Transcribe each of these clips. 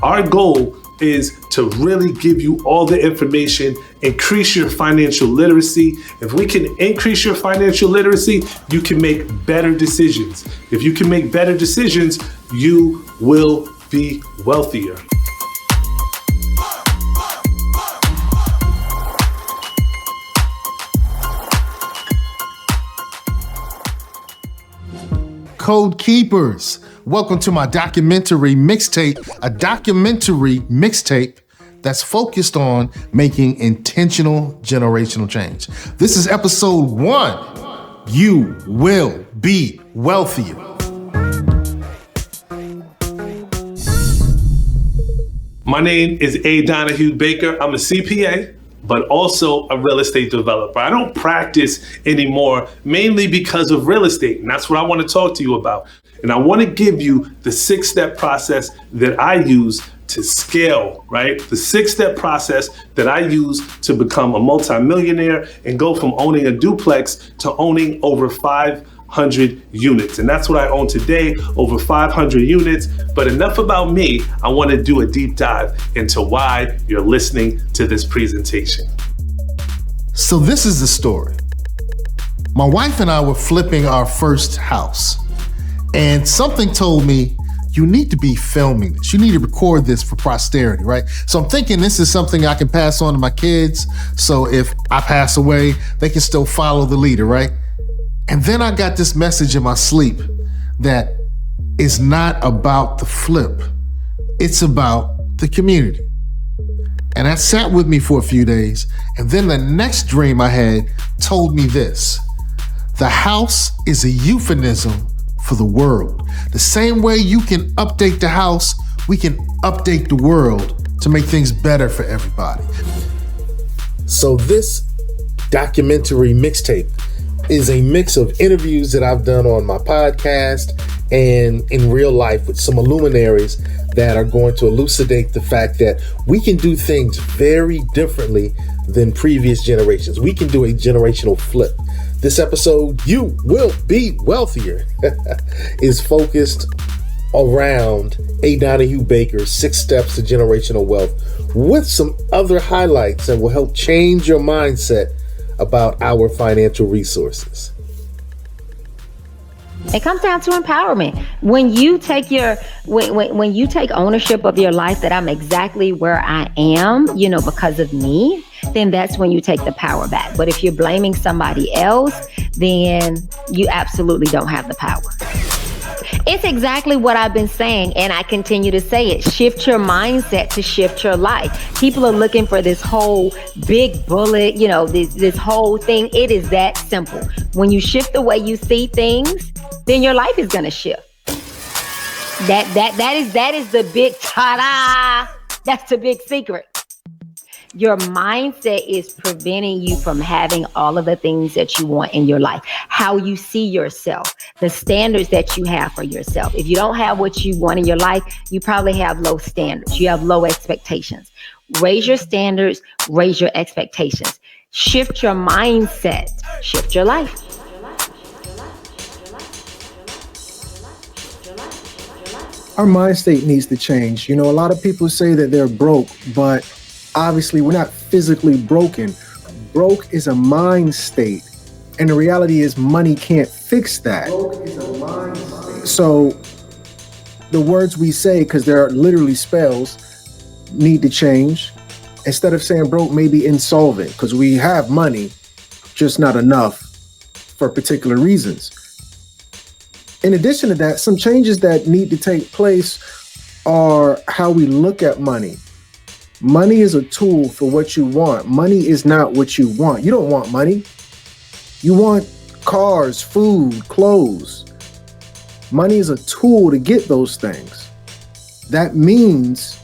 Our goal is to really give you all the information, increase your financial literacy. If we can increase your financial literacy, you can make better decisions. If you can make better decisions, you will be wealthier. Code Keepers, welcome to my documentary mixtape, a documentary mixtape that's focused on making intentional generational change. This is episode 1, You Will Be Wealthier. My name is Donahue Baker. I'm a CPA, but also a real estate developer. I don't practice anymore, mainly because of real estate. And that's what I want to talk to you about. And I want to give you the 6-step process that I use to scale, right? The 6-step process that I use to become a multimillionaire and go from owning a duplex to owning over 500 units. And that's what I own today, over 500 units. But enough about me. I want to do a deep dive into why you're listening to this presentation. So this is the story. My wife and I were flipping our first house, and something told me, you need to be filming this. You need to record this for posterity, right? So I'm thinking this is something I can pass on to my kids. So if I pass away, they can still follow the leader, right? And then I got this message in my sleep that is not about the flip. It's about the community. And that sat with me for a few days. And then the next dream I had told me this: the house is a euphemism for the world. The same way you can update the house, we can update the world to make things better for everybody. So this documentary mixtape is a mix of interviews that I've done on my podcast and in real life with some luminaries that are going to elucidate the fact that we can do things very differently than previous generations. We can do a generational flip. This episode, You Will Be Wealthier, is focused around Donahue Baker's 6 steps to generational wealth with some other highlights that will help change your mindset about our financial resources. It comes down to empowerment. When you take when you take ownership of your life, that I'm exactly where I am, because of me, then that's when you take the power back. But if you're blaming somebody else, then you absolutely don't have the power. It's exactly what I've been saying, and I continue to say it. Shift your mindset to shift your life. People are looking for this whole big bullet, this whole thing. It is that simple. When you shift the way you see things, then your life is going to shift. That is the big ta-da. That's the big secret. Your mindset is preventing you from having all of the things that you want in your life. How you see yourself, the standards that you have for yourself. If you don't have what you want in your life, you probably have low standards. You have low expectations. Raise your standards, raise your expectations. Shift your mindset, shift your life. Our mind state needs to change. A lot of people say that they're broke, but obviously we're not physically broken. Broke is a mind state. And the reality is money can't fix that. Broke is a mind state. So the words we say, because they're literally spells, need to change. Instead of saying broke, maybe insolvent, because we have money, just not enough for particular reasons. In addition to that, some changes that need to take place are how we look at money. Money is a tool for what you want. Money is not what you want. You don't want money. You want cars, food, clothes. Money is a tool to get those things. That means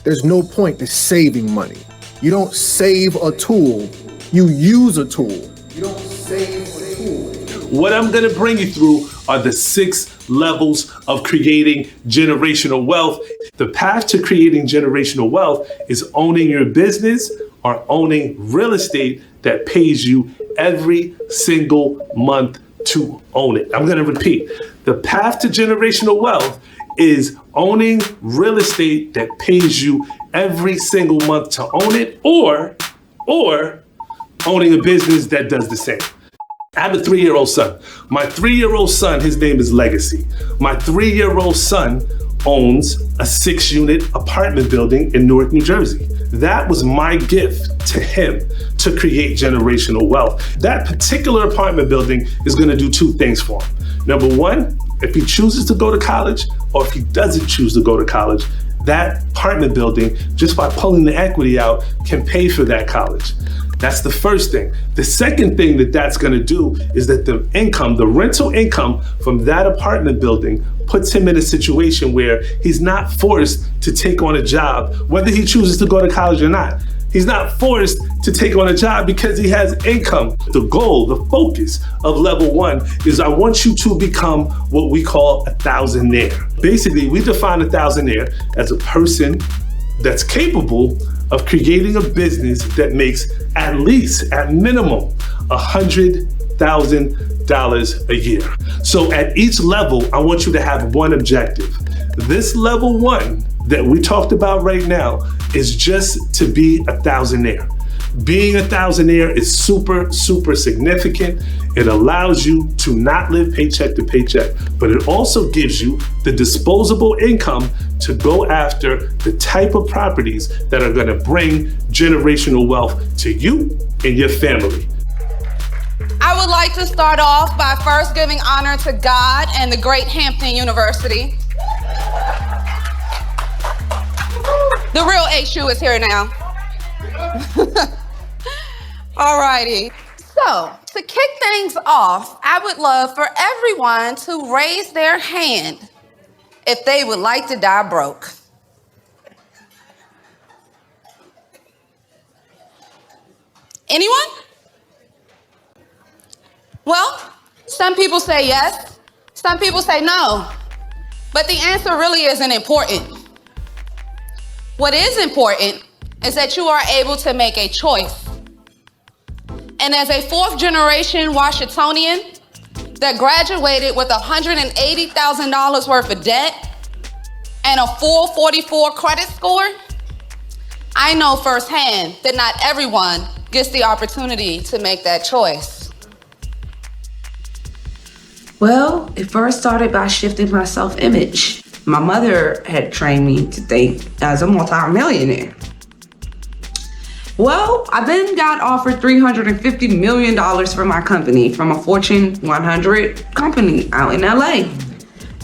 there's no point to saving money. You don't save a tool. You use a tool. You don't save a tool. What I'm going to bring you through are the 6 levels of creating generational wealth. The path to creating generational wealth is owning your business or owning real estate that pays you every single month to own it. I'm going to repeat. The path to generational wealth is owning real estate that pays you every single month to own it, or owning a business that does the same. I have a 3-year-old son. My 3-year-old son, his name is Legacy. My 3-year-old son owns a 6-unit apartment building in Newark, New Jersey. That was my gift to him to create generational wealth. That particular apartment building is gonna do 2 things for him. Number 1, if he chooses to go to college, or if he doesn't choose to go to college, that apartment building, just by pulling the equity out, can pay for that college. That's the first thing. The second thing that that's gonna do is that the income, the rental income from that apartment building puts him in a situation where he's not forced to take on a job, whether he chooses to go to college or not. He's not forced to take on a job because he has income. The goal, the focus of level 1 is I want you to become what we call a thousandaire. Basically, we define a thousandaire as a person that's capable of creating a business that makes at least, at minimum, $100,000 a year. So at each level, I want you to have one objective. This level 1 that we talked about right now is just to be a thousandaire. Being a thousandaire is super, super significant. It allows you to not live paycheck to paycheck, but it also gives you the disposable income to go after the type of properties that are gonna bring generational wealth to you and your family. I would like to start off by first giving honor to God and the great Hampton University. The real H.U. is here now. Alrighty. So, to kick things off, I would love for everyone to raise their hand if they would like to die broke. Anyone? Well, some people say yes, some people say no, but the answer really isn't important. What is important is that you are able to make a choice. And as a 4th generation Washingtonian that graduated with $180,000 worth of debt and a 444 credit score, I know firsthand that not everyone gets the opportunity to make that choice. Well, it first started by shifting my self-image. My mother had trained me to think as a multi-millionaire. Well, I then got offered $350 million for my company from a Fortune 100 company out in LA.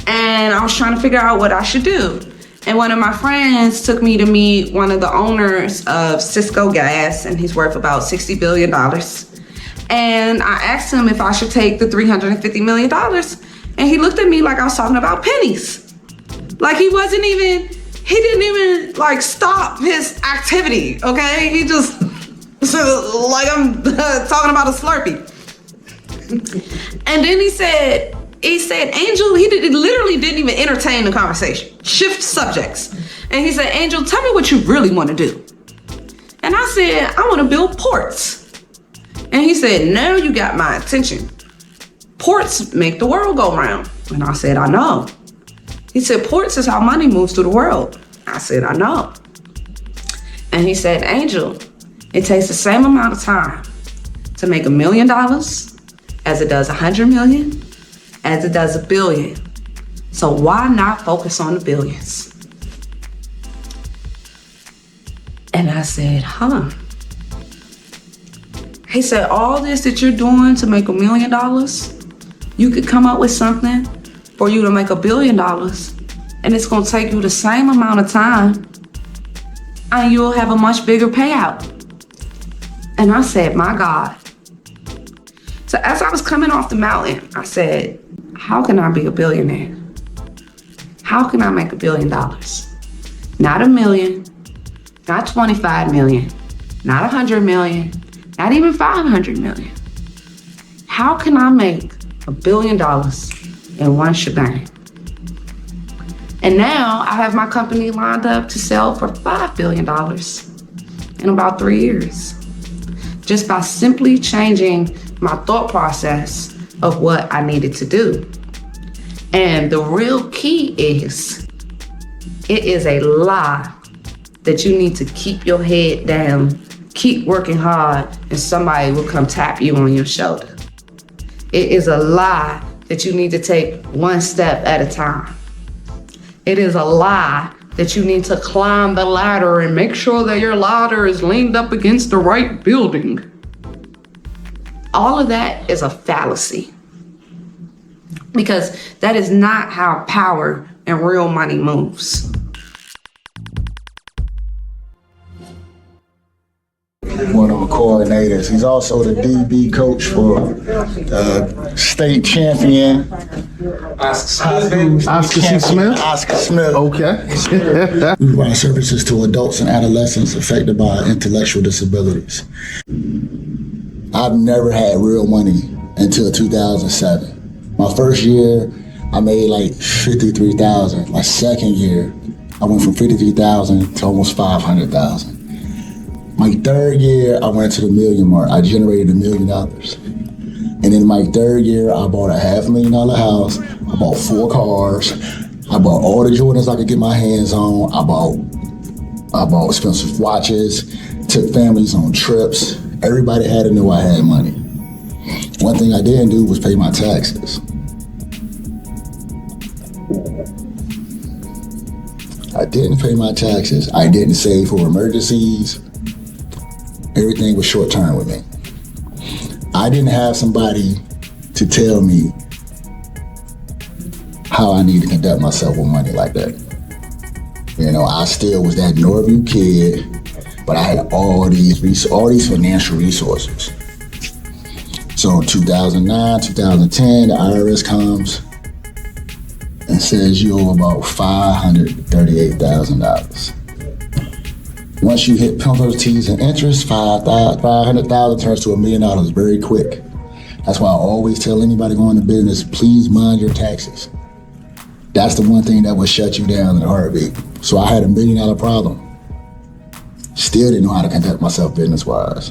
And I was trying to figure out what I should do. And one of my friends took me to meet one of the owners of Cisco Gas, and he's worth about $60 billion. And I asked him if I should take the $350 million. And he looked at me like I was talking about pennies. Like he didn't even like stop his activity, okay? He just, like I'm talking about a Slurpee. And then he said, Angel, he literally didn't even entertain the conversation. Shift subjects. And he said, Angel, tell me what you really want to do. And I said, I want to build ports. And he said, now you got my attention. Ports make the world go round. And I said, I know. He said, ports is how money moves through the world. I said, I know. And he said, Angel, it takes the same amount of time to make $1 million as it does 100 million, as it does $1 billion. So why not focus on the billions? And I said, huh. He said, all this that you're doing to make $1 million, you could come up with something for you to make $1 billion, and it's gonna take you the same amount of time, and you'll have a much bigger payout. And I said, my God. So as I was coming off the mountain, I said, how can I be a billionaire? How can I make $1 billion? Not $1 million, not 25 million, not 100 million, not even 500 million. How can I make $1 billion in one shebang? And now I have my company lined up to sell for $5 billion in about 3 years, just by simply changing my thought process of what I needed to do. And the real key is It is a lie that you need to keep your head down, keep working hard, and somebody will come tap you on your shoulder. It is a lie that you need to take one step at a time. It is a lie that you need to climb the ladder and make sure that your ladder is leaned up against the right building. All of that is a fallacy, because that is not how power and real money moves. One of the coordinators. He's also the DB coach for state champion. Oscar C. Smith? Oscar Smith. Okay. We provide services to adults and adolescents affected by intellectual disabilities. I've never had real money until 2007. My first year, I made like $53,000. My second year, I went from $53,000 to almost $500,000. My third year, I went to the million mark. I generated $1 million. And in my third year, I bought a $500,000 house. I bought 4 cars. I bought all the Jordans I could get my hands on. I bought expensive watches, took families on trips. Everybody had to know I had money. One thing I didn't do was pay my taxes. I didn't pay my taxes. I didn't save for emergencies. Everything was short term with me. I didn't have somebody to tell me how I need to conduct myself with money like that. You know, I still was that Northview kid, but I had all these financial resources. So in 2009, 2010, the IRS comes and says you owe about $538,000. Once you hit penalties and interest, $500,000 turns to $1 million very quick. That's why I always tell anybody going into business, please mind your taxes. That's the one thing that will shut you down in a heartbeat. So I had $1 million problem. Still didn't know how to conduct myself business-wise.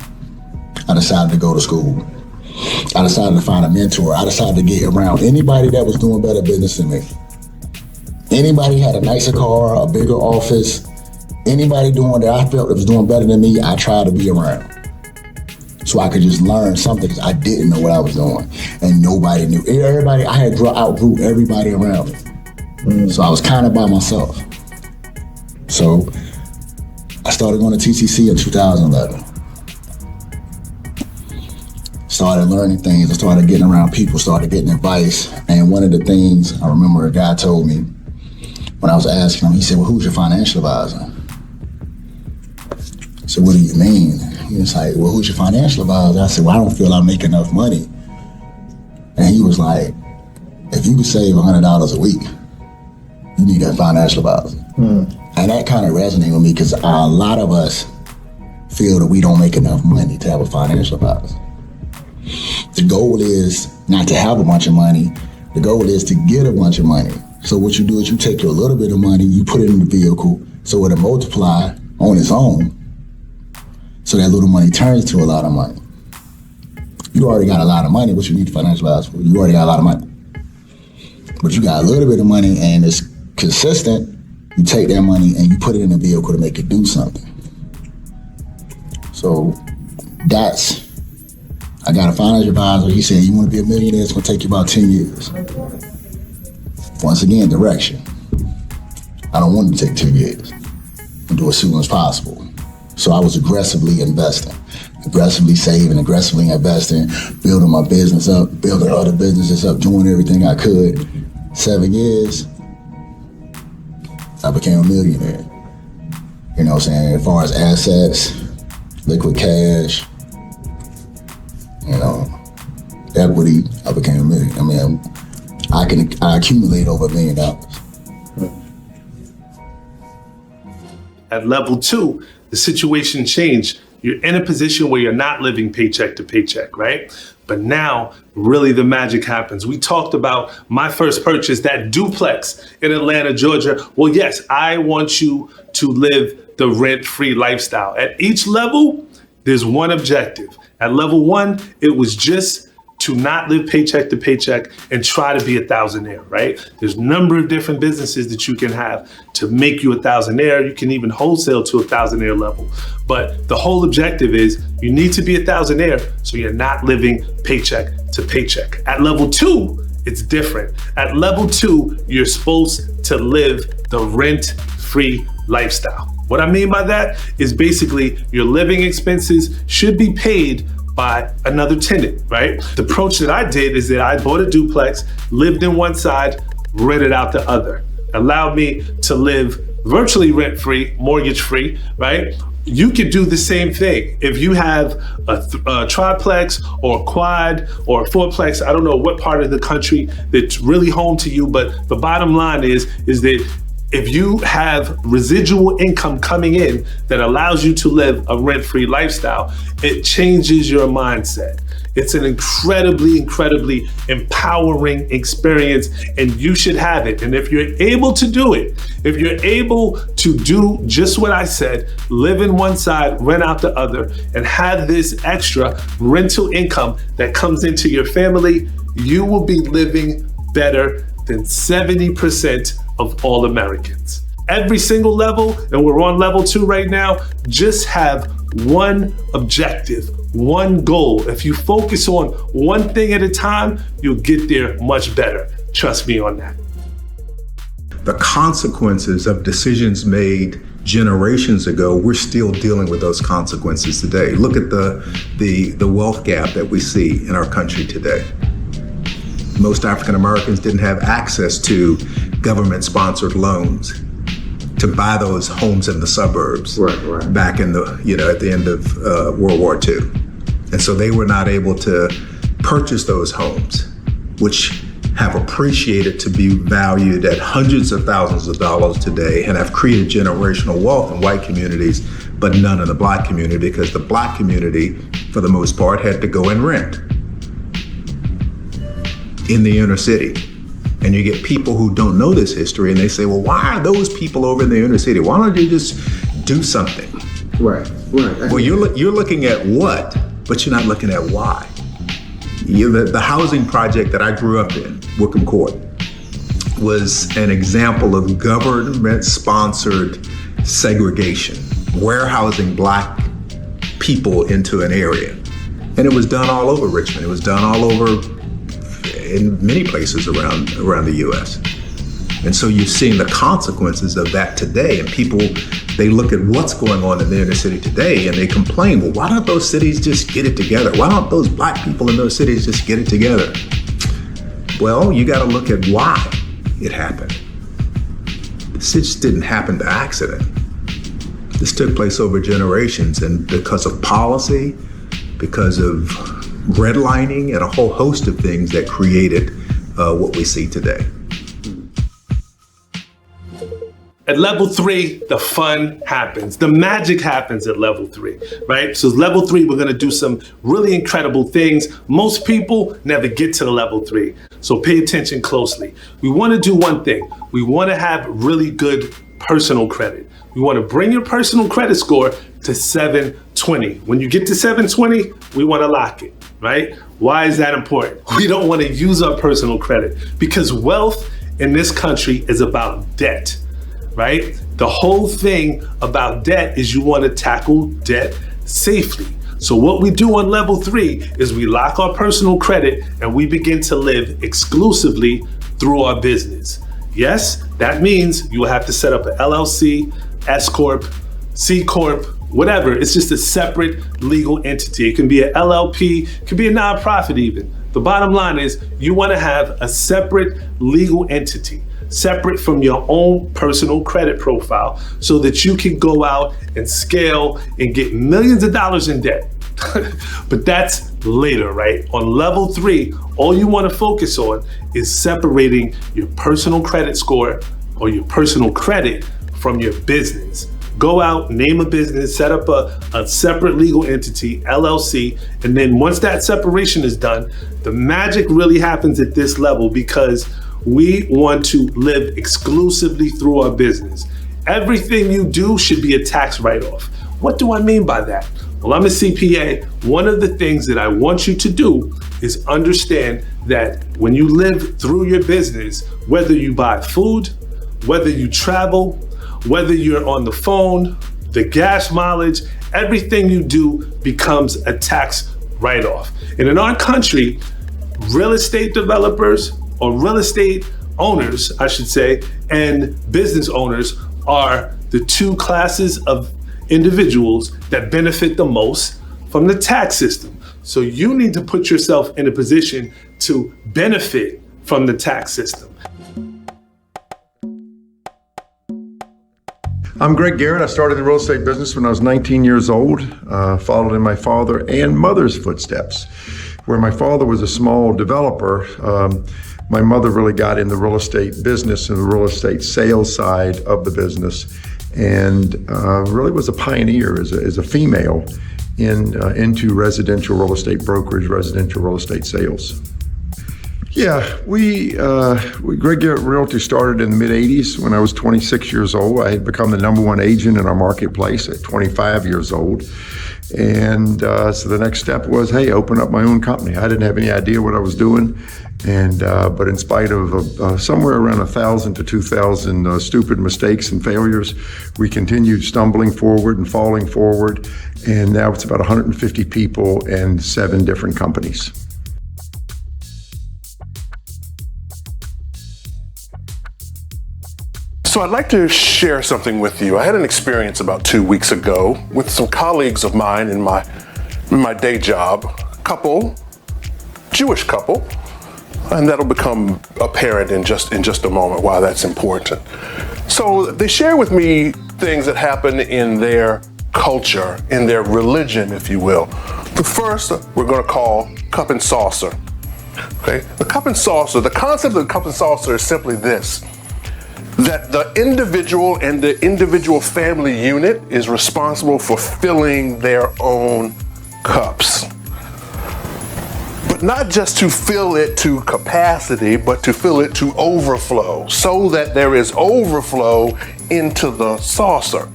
I decided to go to school. I decided to find a mentor. I decided to get around anybody that was doing better business than me. Anybody had a nicer car, a bigger office, anybody doing that I felt that was doing better than me, I tried to be around. So I could just learn something, because I didn't know what I was doing. And nobody knew. Everybody, I had outgrew everybody around me. So I was kind of by myself. So I started going to TCC in 2011. Started learning things, I started getting around people, started getting advice. And one of the things I remember a guy told me when I was asking him, he said, well, who's your financial advisor? I said, what do you mean? He was like, well, who's your financial advisor? I said, well, I don't feel I make enough money. And he was like, if you could save $100 a week, you need a financial advisor. And that kind of resonated with me, because a lot of us feel that we don't make enough money to have a financial advisor. The goal is not to have a bunch of money. The goal is to get a bunch of money. So what you do is you take your little bit of money, you put it in the vehicle, so it'll multiply on its own. So that little money turns to a lot of money. You already got a lot of money, what you need financial advice for. You already got a lot of money. But you got a little bit of money and it's consistent, you take that money and you put it in a vehicle to make it do something. So I got a financial advisor. He said, you want to be a millionaire, it's going to take you about 10 years. Once again, direction. I don't want to take 10 years and do it as soon as possible. So I was aggressively investing, aggressively saving, aggressively investing, building my business up, building other businesses up, doing everything I could. 7 years, I became a millionaire. You know what I'm saying? As far as assets, liquid cash, you know, equity, I became a millionaire. I mean, I accumulate over $1 million. At level 2, the situation changed. You're in a position where you're not living paycheck to paycheck, right? But now, really the magic happens. We talked about my first purchase, that duplex in Atlanta, Georgia. Well, yes, I want you to live the rent-free lifestyle. At each level, there's one objective. At level 1, it was just to not live paycheck to paycheck and try to be a thousandaire, right? There's a number of different businesses that you can have to make you a thousandaire. You can even wholesale to a thousandaire level. But the whole objective is you need to be a thousandaire so you're not living paycheck to paycheck. At level 2, it's different. At level 2, you're supposed to live the rent-free lifestyle. What I mean by that is basically your living expenses should be paid by another tenant, right? The approach that I did is that I bought a duplex, lived in one side, rented out the other. Allowed me to live virtually rent-free, mortgage-free, right? You could do the same thing. If you have a triplex or a quad or a fourplex, I don't know what part of the country that's really home to you, but the bottom line is that if you have residual income coming in that allows you to live a rent-free lifestyle, it changes your mindset. It's an incredibly, incredibly empowering experience, and you should have it. And if you're able to do it, if you're able to do just what I said, live in one side, rent out the other, and have this extra rental income that comes into your family, you will be living better than 70% of all Americans. Every single level, and we're on level 2 right now, just have one objective, one goal. If you focus on one thing at a time, you'll get there much better. Trust me on that. The consequences of decisions made generations ago, we're still dealing with those consequences today. Look at the wealth gap that we see in our country today. Most African Americans didn't have access to government-sponsored loans to buy those homes in the suburbs back in the, at the end of World War II. And so they were not able to purchase those homes, which have appreciated to be valued at hundreds of thousands of dollars today and have created generational wealth in white communities, but none in the Black community, because the Black community, for the most part, had to go and rent in the inner city. And you get people who don't know this history and they say, well, why are those people over in the inner city? Why don't you just do something? Right. Well, you're looking at what, but you're not looking at why. The housing project that I grew up in, Wickham Court, was an example of government-sponsored segregation, warehousing Black people into an area. And it was done all over Richmond. It was done all over in many places around the US. And so you're seeing the consequences of that today, and people, they look at what's going on in the inner city today and they complain, well, why don't those cities just get it together? Why don't those Black people in those cities just get it together? Well, you got to look at why it happened. This just didn't happen by accident. This took place over generations, and because of policy, because of redlining, and a whole host of things that created what we see today. At level 3, the fun happens. The magic happens at level 3, right? So level 3, we're gonna do some really incredible things. Most people never get to the level 3, so pay attention closely. We wanna do one thing. We wanna have really good personal credit. We wanna bring your personal credit score to 720. When you get to 720, we wanna lock it, right? Why is that important? We don't wanna use our personal credit because wealth in this country is about debt. Right? The whole thing about debt is you want to tackle debt safely. So what we do on level 3 is we lock our personal credit and we begin to live exclusively through our business. Yes, that means you will have to set up an LLC, S Corp, C Corp, whatever. It's just a separate legal entity. It can be an LLP, it can be a nonprofit even. The bottom line is you want to have a separate legal entity, separate from your own personal credit profile, so that you can go out and scale and get millions of dollars in debt. But that's later, right? On level 3, all you want to focus on is separating your personal credit score or your personal credit from your business. Go out, name a business, set up a separate legal entity, LLC, and then once that separation is done, the magic really happens at this level because we want to live exclusively through our business. Everything you do should be a tax write-off. What do I mean by that? Well, I'm a CPA. One of the things that I want you to do is understand that when you live through your business, whether you buy food, whether you travel, whether you're on the phone, the gas mileage, everything you do becomes a tax write-off. And in our country, real estate developers, or real estate owners, I should say, and business owners are the two classes of individuals that benefit the most from the tax system. So you need to put yourself in a position to benefit from the tax system. I'm Greg Garrett. I started the real estate business when I was 19 years old, followed in my father and mother's footsteps. Where my father was a small developer, my mother really got in the real estate business and the real estate sales side of the business, and really was a pioneer as a female into residential real estate brokerage, residential real estate sales. Yeah, we Greg Garrett Realty started in the mid-'80s when I was 26 years old. I had become the #1 agent in our marketplace at 25 years old. And so the next step was, hey, open up my own company. I didn't have any idea what I was doing. And but in spite of somewhere around 1,000 to 2,000 stupid mistakes and failures, we continued stumbling forward and falling forward. And now it's about 150 people and 7 different companies. So I'd like to share something with you. I had an experience about 2 weeks ago with some colleagues of mine in my day job, Jewish couple, and that'll become apparent in just a moment why that's important. So they share with me things that happen in their culture, in their religion, if you will. The first we're going to call cup and saucer. Okay, the cup and saucer. The concept of the cup and saucer is simply this: that the individual and the individual family unit is responsible for filling their own cups. But not just to fill it to capacity, but to fill it to overflow, so that there is overflow into the saucer.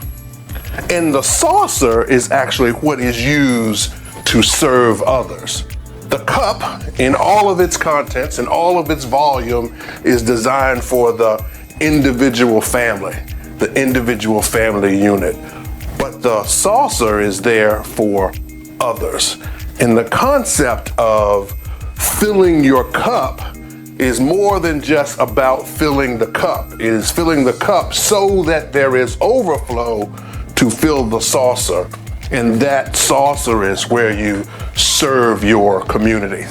And the saucer is actually what is used to serve others. The cup, in all of its contents and all of its volume, is designed for the individual family unit. But the saucer is there for others. And the concept of filling your cup is more than just about filling the cup. It is filling the cup so that there is overflow to fill the saucer. And that saucer is where you serve your community.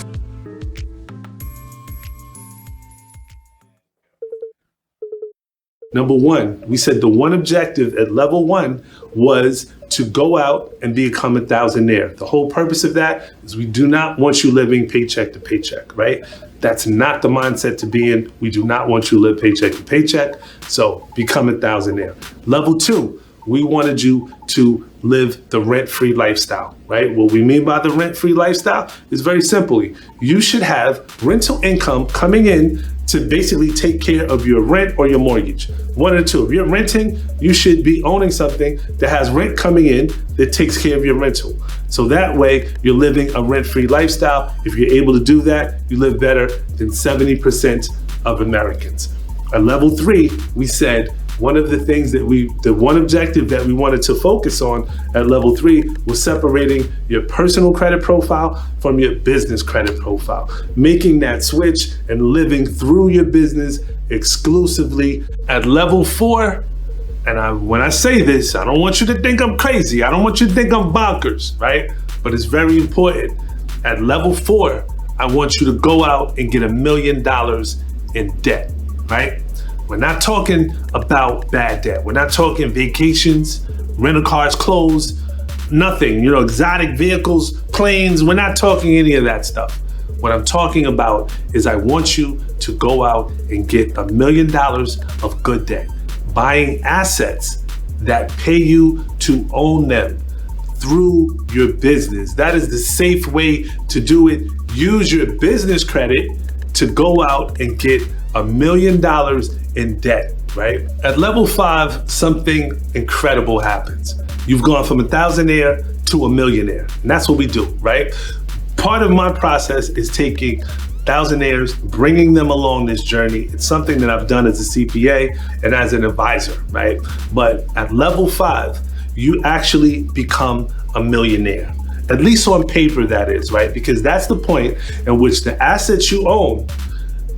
Number one, we said the one objective at level 1 was to go out and become a thousandaire. The whole purpose of that is we do not want you living paycheck to paycheck, right? That's not the mindset to be in. We do not want you to live paycheck to paycheck. So become a thousandaire. Level 2, we wanted you to live the rent-free lifestyle, right? What we mean by the rent-free lifestyle is very simply, you should have rental income coming in to basically take care of your rent or your mortgage. One or two. If you're renting, you should be owning something that has rent coming in that takes care of your rental. So that way you're living a rent-free lifestyle. If you're able to do that, you live better than 70% of Americans. At level 3, we said one of the things that the one objective that we wanted to focus on at level 3 was separating your personal credit profile from your business credit profile, making that switch and living through your business exclusively. At level 4, and when I say this, I don't want you to think I'm crazy. I don't want you to think I'm bonkers, right? But it's very important. At level 4, I want you to go out and get $1 million in debt, right? We're not talking about bad debt. We're not talking vacations, rental cars, clothes, nothing, exotic vehicles, planes. We're not talking any of that stuff. What I'm talking about is I want you to go out and get $1 million of good debt, buying assets that pay you to own them through your business. That is the safe way to do it. Use your business credit to go out and get $1 million in debt, right? At level 5, something incredible happens. You've gone from a thousandaire to a millionaire. And that's what we do, right? Part of my process is taking thousandaires, bringing them along this journey. It's something that I've done as a CPA and as an advisor, right? But at level 5, you actually become a millionaire. At least on paper, that is, right? Because that's the point in which the assets you own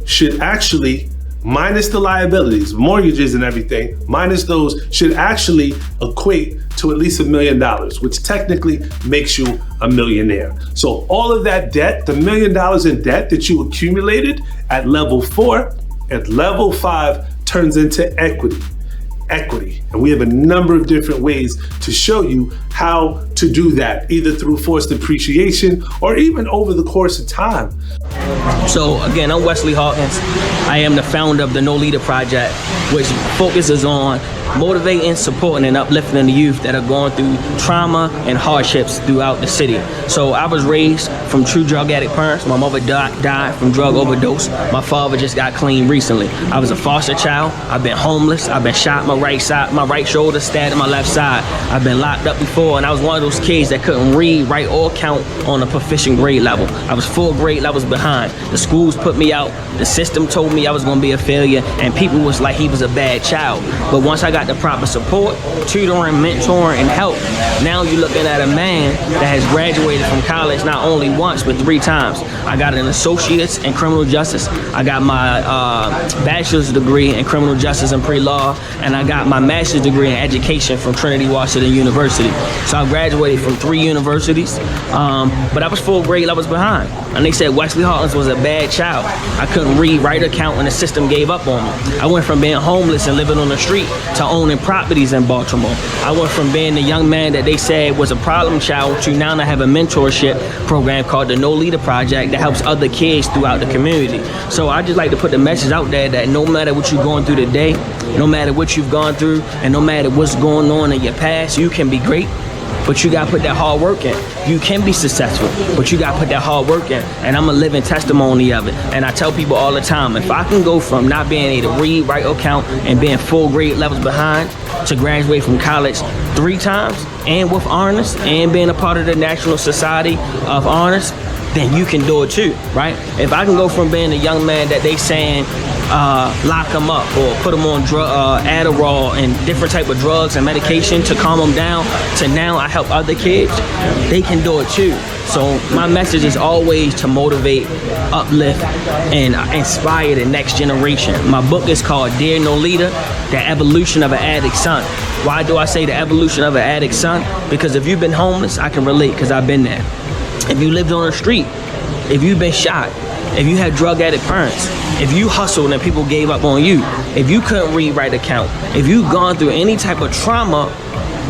should actually, minus the liabilities, mortgages and everything, minus those, should actually equate to at least $1 million, which technically makes you a millionaire. So all of that debt, the $1 million in debt that you accumulated at level 4, at level 5 turns into equity. And we have a number of different ways to show you how to do that, either through forced appreciation or even over the course of time. So again, I'm Wesley Hawkins. I am the founder of the No Leader Project, which focuses on motivating, supporting, and uplifting the youth that are going through trauma and hardships throughout the city. So I was raised from true drug addict parents. My mother died from drug overdose. My father just got clean recently. I was a foster child. I've been homeless. I've been shot in my right side, my right shoulder, stabbed in my left side. I've been locked up before, and I was one of those kids that couldn't read, write, or count on a proficient grade level. I was 4 grade levels behind. The schools put me out. The system told me I was gonna be a failure, and people was like he was a bad child. But once I got the proper support, tutoring, mentoring, and help, now you're looking at a man that has graduated from college not only once, but 3 times. I got an associate's in criminal justice. I got my bachelor's degree in criminal justice and pre-law, and I got my master's degree in education from Trinity Washington University. So I graduated from 3 universities, but I was 4 grade levels behind. And they said Wesley Hawkins was a bad child. I couldn't read, write, or count, and the system gave up on me. I went from being homeless and living on the street to owning properties in Baltimore. I went from being the young man that they said was a problem child to now I have a mentorship program called the No Leader Project that helps other kids throughout the community. So I just like to put the message out there that no matter what you're going through today, no matter what you've gone through, and no matter what's going on in your past, you can be great. But you gotta put that hard work in. You can be successful, but you gotta put that hard work in. And I'm a living testimony of it. And I tell people all the time, if I can go from not being able to read, write, or count, and being 4 grade levels behind to graduate from college 3 times, and with honors, and being a part of the National Society of Honors, then you can do it too, right? If I can go from being a young man that they saying lock them up or put them on Adderall and different type of drugs and medication to calm them down, to now I help other kids, they can do it too. So my message is always to motivate, uplift, and inspire the next generation. My book is called Dear No Leader, The Evolution of an Addict Son. Why do I say the evolution of an addict son? Because if you've been homeless, I can relate because I've been there. If you lived on the street, if you've been shot, if you had drug addict parents, if you hustled and people gave up on you, if you couldn't read, write, or count, if you've gone through any type of trauma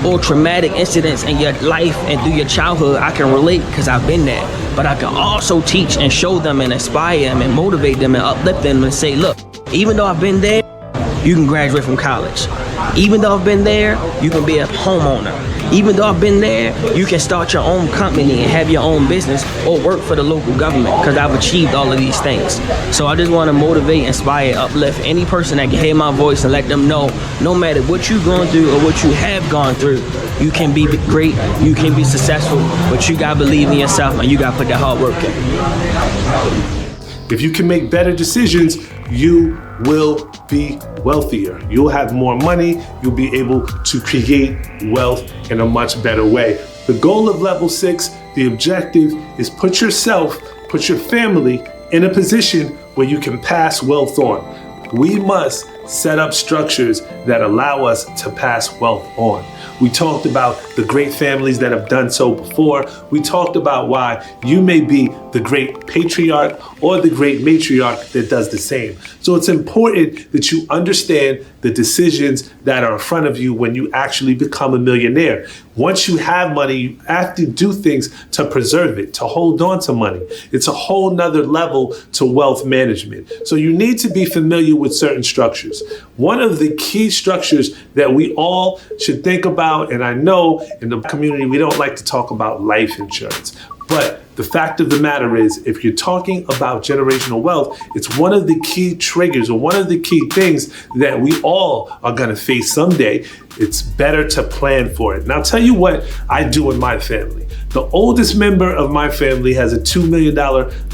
or traumatic incidents in your life and through your childhood, I can relate because I've been there. But I can also teach and show them and inspire them and motivate them and uplift them and say, look, even though I've been there, you can graduate from college. Even though I've been there, you can be a homeowner. Even though I've been there, you can start your own company and have your own business or work for the local government because I've achieved all of these things. So I just want to motivate, inspire, uplift any person that can hear my voice and let them know no matter what you're going through or what you have gone through, you can be great, you can be successful, but you got to believe in yourself and you got to put that hard work in. If you can make better decisions, you will be wealthier. You'll have more money. You'll be able to create wealth in a much better way. The goal of level 6, the objective is put your family in a position where you can pass wealth on. We must set up structures that allow us to pass wealth on. We talked about the great families that have done so before. We talked about why you may be the great patriarch or the great matriarch that does the same. So it's important that you understand the decisions that are in front of you when you actually become a millionaire. Once you have money, you have to do things to preserve it, to hold on to money. It's a whole nother level to wealth management. So you need to be familiar with certain structures. One of the key structures that we all should think about, and I know in the community we don't like to talk about life insurance, but the fact of the matter is, if you're talking about generational wealth, it's one of the key triggers or one of the key things that we all are going to face someday. It's better to plan for it. And I'll tell you what I do in my family. The oldest member of my family has a $2 million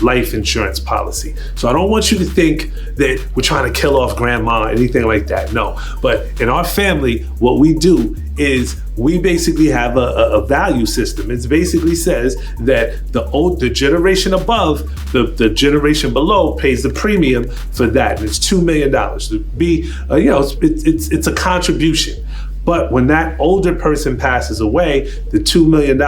life insurance policy. So I don't want you to think that we're trying to kill off grandma or anything like that. No, but in our family, what we do is we basically have a value system. It basically says that the generation above, the generation below pays the premium for that. And it's $2 million. To be, it's a contribution. But when that older person passes away, the $2 million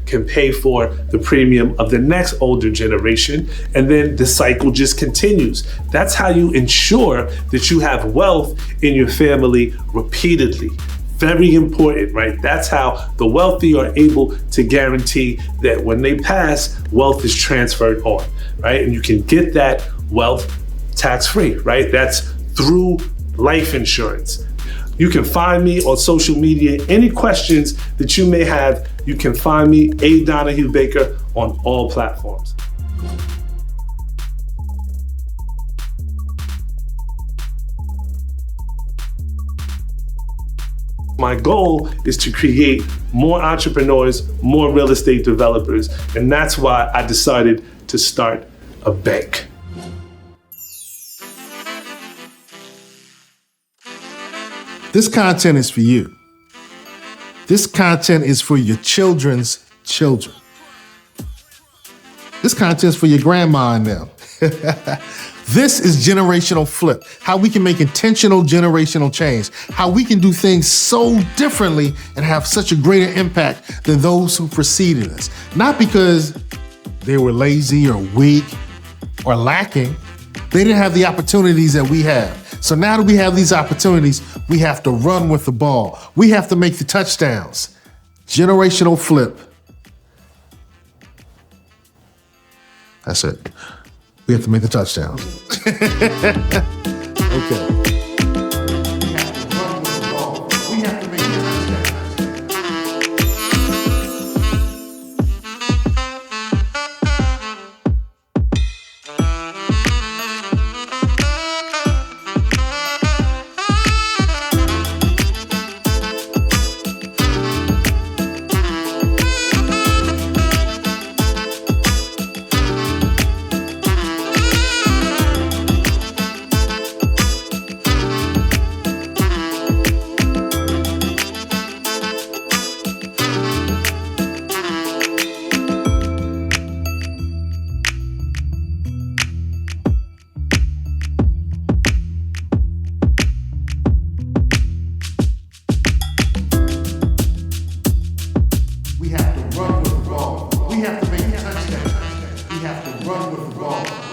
can pay for the premium of the next older generation, and then the cycle just continues. That's how you ensure that you have wealth in your family repeatedly. Very important, right? That's how the wealthy are able to guarantee that when they pass, wealth is transferred on, right? And you can get that wealth tax-free, right? That's through life insurance. You can find me on social media. Any questions that you may have, you can find me, A. Donahue Baker, on all platforms. My goal is to create more entrepreneurs, more real estate developers, and that's why I decided to start a bank. This content is for you. This content is for your children's children. This content is for your grandma and them. This is Generational Flip, how we can make intentional generational change, how we can do things so differently and have such a greater impact than those who preceded us. Not because they were lazy or weak or lacking. They didn't have the opportunities that we have. So now that we have these opportunities, we have to run with the ball. We have to make the touchdowns. Generational Flip. That's it. We have to make the touchdowns. Okay.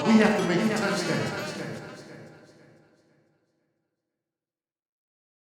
We have to make the touchdown.